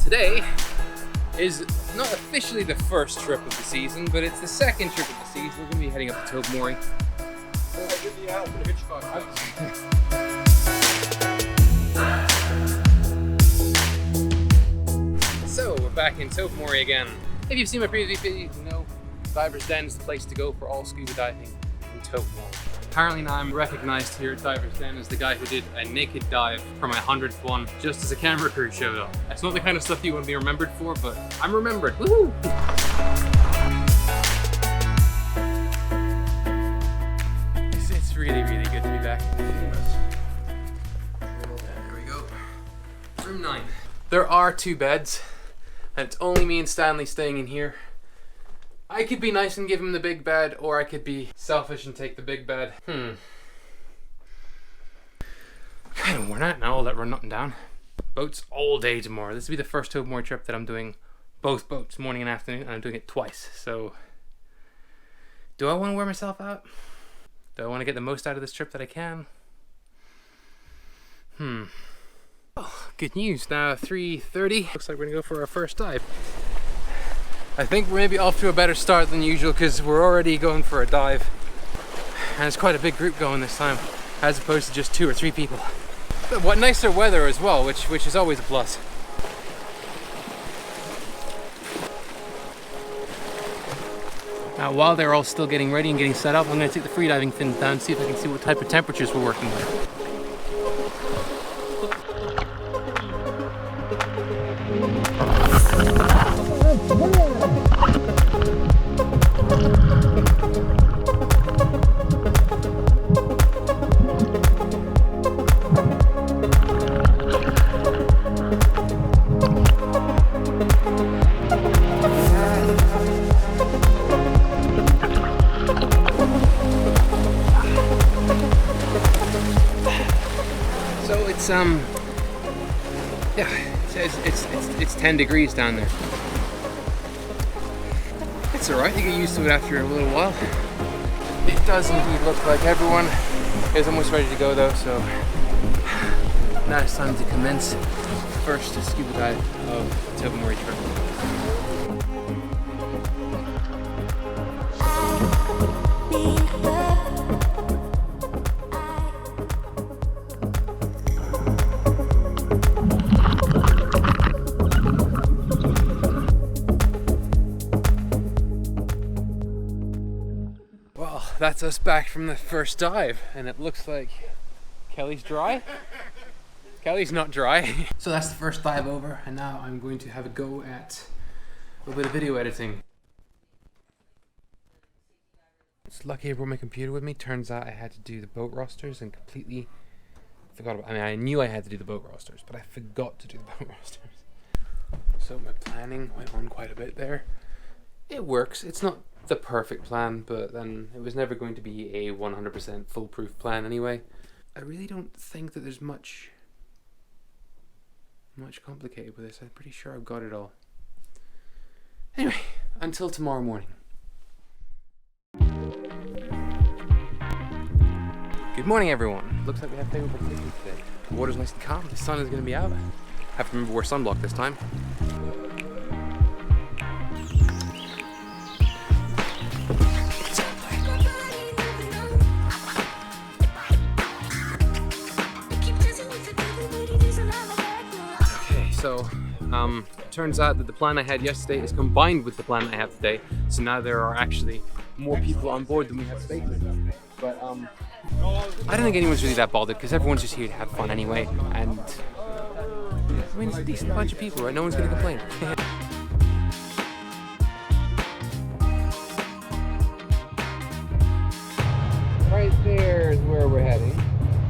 Today is not officially the first trip of the season, but it's the second trip of the season. We're going to be heading up to Tobermory. So we're back in Tobermory again. If you've seen my previous videos, you know Divers Den is the place to go for all scuba diving in Tobermory. Apparently now I'm recognized here at Divers Den as the guy who did a naked dive for my 100th one just as a camera crew showed up. That's not the kind of stuff you want to be remembered for, but I'm remembered. Woohoo! It's really, really good to be back. There we go. Room 9. There are 2 beds, and it's only me and Stanley staying in here. I could be nice and give him the big bed, or I could be selfish and take the big bed. Kind of worn out now, all that running up and down. Boats all day tomorrow. This will be the first Tobermory trip that I'm doing both boats, morning and afternoon, and I'm doing it twice. So, do I want to wear myself out? Do I want to get the most out of this trip that I can? Oh, good news. Now 3:30. Looks like we're gonna go for our first dive. I think we're maybe off to a better start than usual because we're already going for a dive. And it's quite a big group going this time, as opposed to just 2 or 3 people. But what nicer weather as well, which is always a plus. Now while they're all still getting ready and getting set up, I'm going to take the freediving fin down and see if I can see what type of temperatures we're working with. It's 10 degrees down there. It's alright, you get used to it after a little while. It does indeed look like everyone is almost ready to go though, so now it's time to commence the first scuba dive of the Tobermory trip. That's us back from the first dive, and it looks like Kelly's dry. Kelly's not dry. So that's the first dive over, and now I'm going to have a go at a little bit of video editing. It's lucky I brought my computer with me. Turns out I had to do the boat rosters and completely forgot about, I knew I had to do the boat rosters, but I forgot to do the boat rosters. So my planning went on quite a bit there. It works. It's not the perfect plan, but then it was never going to be a 100% foolproof plan anyway. I really don't think that there's much complicated with this. I'm pretty sure I've got it all. Anyway, until tomorrow morning. Good morning, everyone. Looks like we have favorable conditions today. The water's nice and calm. The sun is going to be out. Have to remember wear sunblock this time. So, turns out that the plan I had yesterday is combined with the plan I have today. So now there are actually more people on board than we have spaces. But I don't think anyone's really that bothered because everyone's just here to have fun anyway. And I mean, it's a decent bunch of people, right? No one's going to complain. Right there is where we're heading.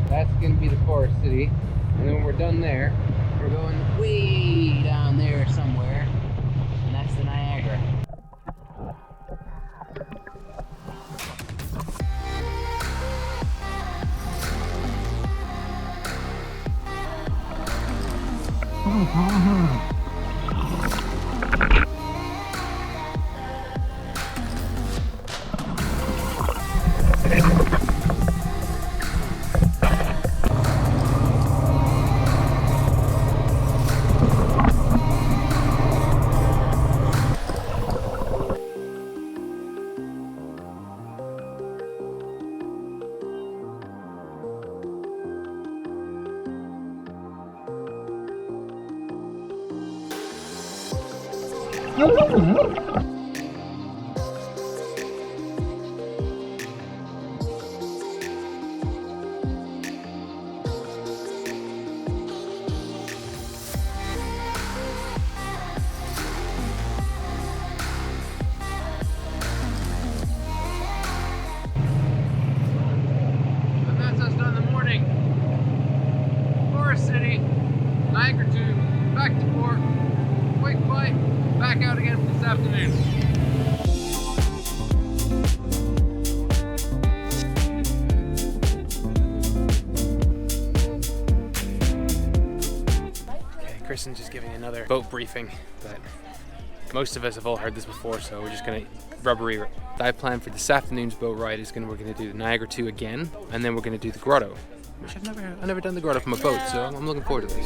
That's going to be the Forest City. And then when we're done there, we're going way down there somewhere, and that's the Niagara. Niagara II, back to port, quick flight, back out again for this afternoon. Okay, Kristen's just giving another boat briefing, but most of us have all heard this before, so we're just gonna rubbery. Dive plan for this afternoon's boat ride is we're gonna do the Niagara II again, and then we're gonna do the Grotto. Which I've never done the Grotto from a boat, so I'm looking forward to this.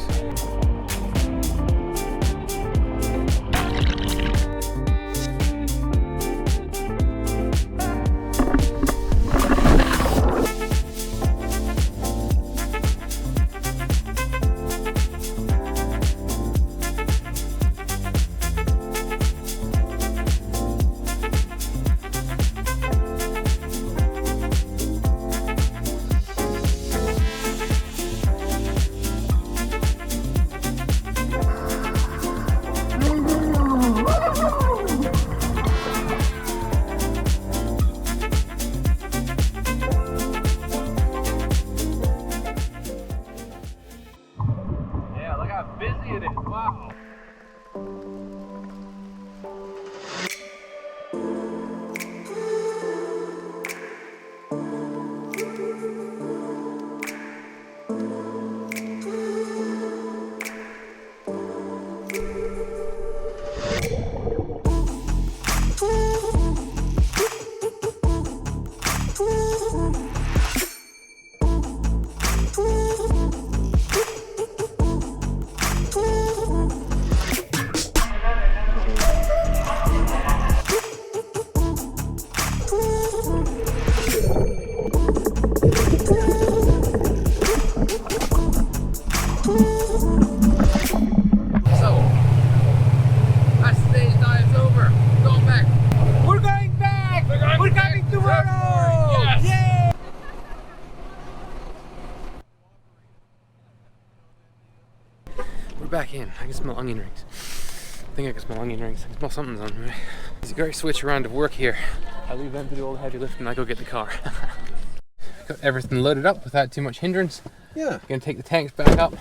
Wow. We're back in. I can smell onion rings. I think I can smell onion rings. I can smell something's on me. There's a great switch around of work here. I leave them to do all the heavy lifting and I go get the car. Got everything loaded up without too much hindrance. Yeah. Gonna take the tanks back up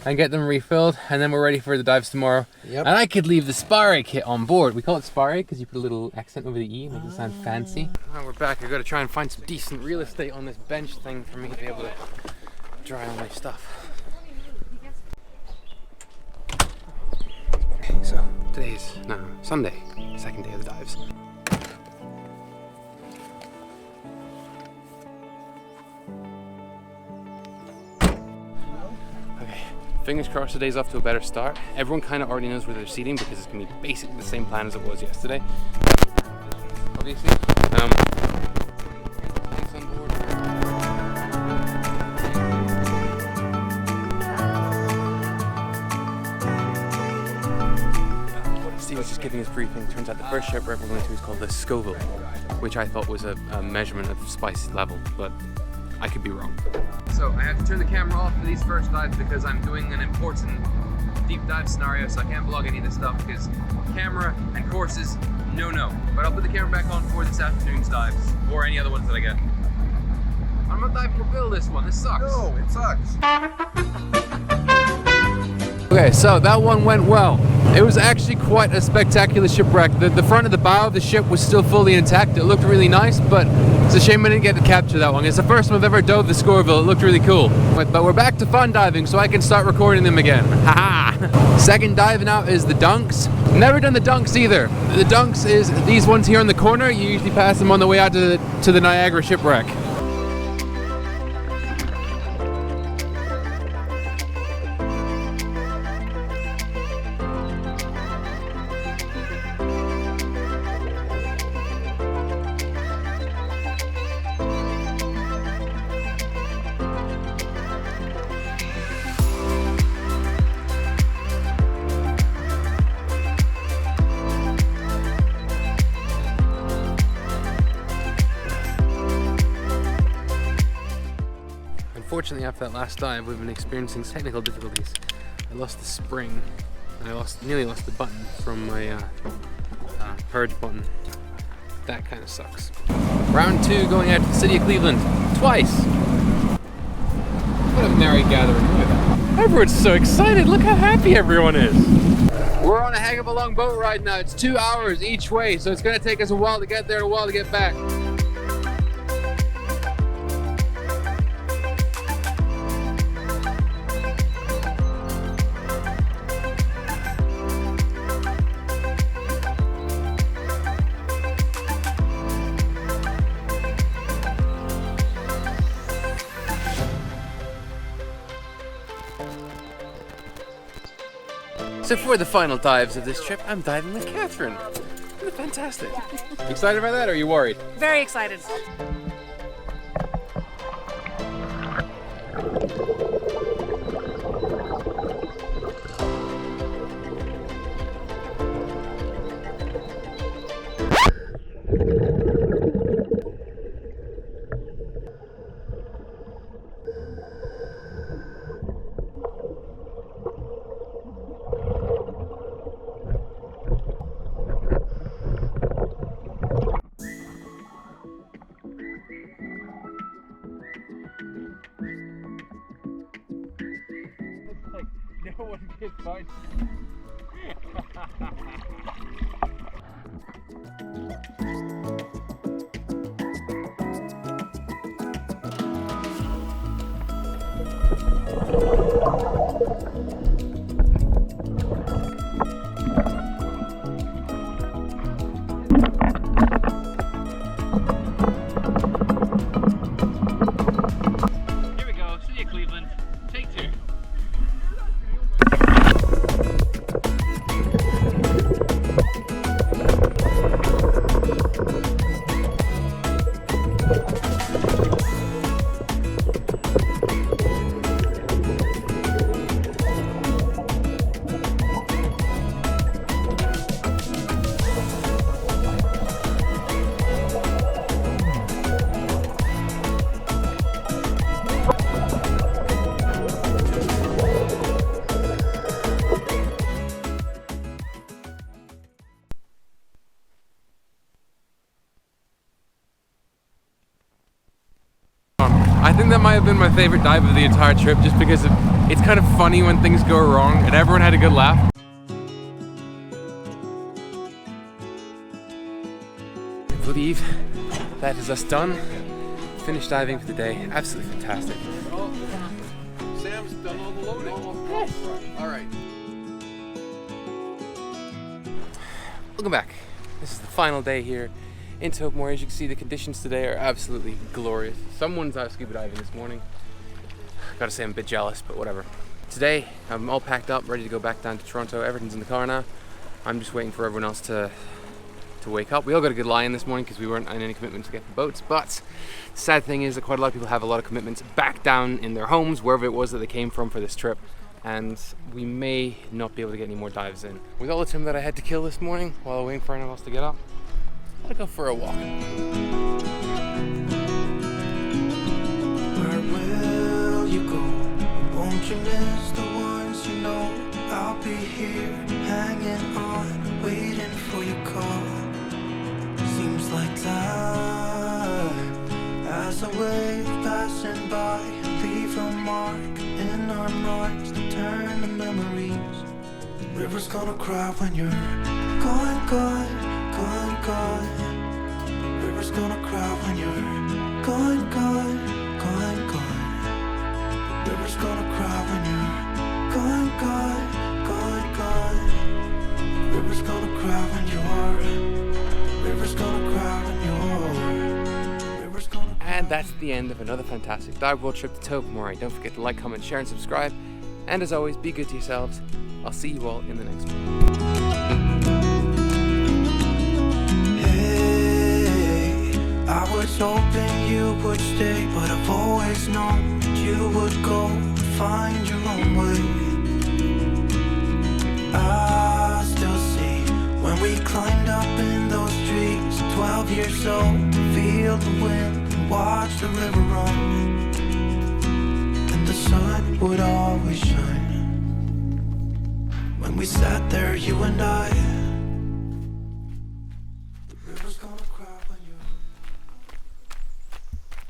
and get them refilled, and then we're ready for the dives tomorrow. Yep. And I could leave the Spare kit on board. We call it Spare because you put a little accent over the E, makes it sound fancy. Now we're back. I've got to try and find some decent real estate on this bench thing for me to be able to dry all my stuff. Okay, so today's Sunday, second day of the dives. Okay, fingers crossed today's off to a better start. Everyone kind of already knows where they're seating because it's going to be basically the same plan as it was yesterday. Obviously. Tanks on board. Steve was just giving his briefing. Turns out the first shipwreck we're going to is called the Scuba, which I thought was a measurement of spice level, but I could be wrong. So I have to turn the camera off for these first dives because I'm doing an important deep dive scenario, so I can't vlog any of this stuff because camera and courses, no. But I'll put the camera back on for this afternoon's dives or any other ones that I get. I'm not diving for Bill this one. This sucks. No, it sucks. Okay, so that one went well. It was actually quite a spectacular shipwreck. The front of the bow of the ship was still fully intact. It looked really nice, but it's a shame I didn't get to capture that one. It's the first time I've ever dove the Scorville. It looked really cool. But we're back to fun diving, so I can start recording them again. Haha! Second diving out is the dunks. Never done the dunks either. The dunks is these ones here in the corner. You usually pass them on the way out to the Niagara shipwreck. Unfortunately, after that last dive, we've been experiencing technical difficulties. I lost the spring, and I nearly lost the button from my purge button. That kind of sucks. Round 2, going out to the city of Cleveland, twice. What a merry gathering, look at that. Everyone's so excited, look how happy everyone is. We're on a heck of a long boat ride now. It's 2 hours each way, so it's gonna take us a while to get there and a while to get back. So for the final dives of this trip, I'm diving with Catherine. Isn't it fantastic? Excited about that, or are you worried? Very excited. No one gets fine. Here we go, see you Cleveland. Take 2. I think that might have been my favorite dive of the entire trip, just because it's kind of funny when things go wrong and everyone had a good laugh. I believe that is us done. Finished diving for the day. Absolutely fantastic. Sam's done all the loading? Yes. All right. Welcome back. This is the final day here in Tobermory. As you can see, the conditions today are absolutely glorious. Someone's out scuba diving this morning. Gotta say I'm a bit jealous, but whatever. Today, I'm all packed up, ready to go back down to Toronto. Everything's in the car now. I'm just waiting for everyone else to wake up. We all got a good lie-in this morning because we weren't on any commitment to get the boats, but the sad thing is that quite a lot of people have a lot of commitments back down in their homes, wherever it was that they came from for this trip, and we may not be able to get any more dives in. With all the time that I had to kill this morning while waiting for anyone else to get up, I'll go for a walk. Where will you go? Won't you miss the ones you know? I'll be here, hanging on, waiting for your call. Seems like time as a wave passing by, leave a mark in our minds to turn to memories. River's gonna cry when you're gone, gone, gone, gone. River's gonna cry when you're gone, gone, gone, gone. River's gonna cry when you're gone, gone, gone, gone. River's gonna cry when you're. River's gonna cry when you're. River's gonna cry. And that's the end of another fantastic Diveworld trip to Tobermory. Don't forget to like, comment, share, and subscribe. And as always, be good to yourselves. I'll see you all in the next one. I was hoping you would stay, but I've always known that you would go and find your own way. I still see when we climbed up in those trees, 12 years old, feel the wind and watch the river run. sun would always shine. When we sat there, you and I,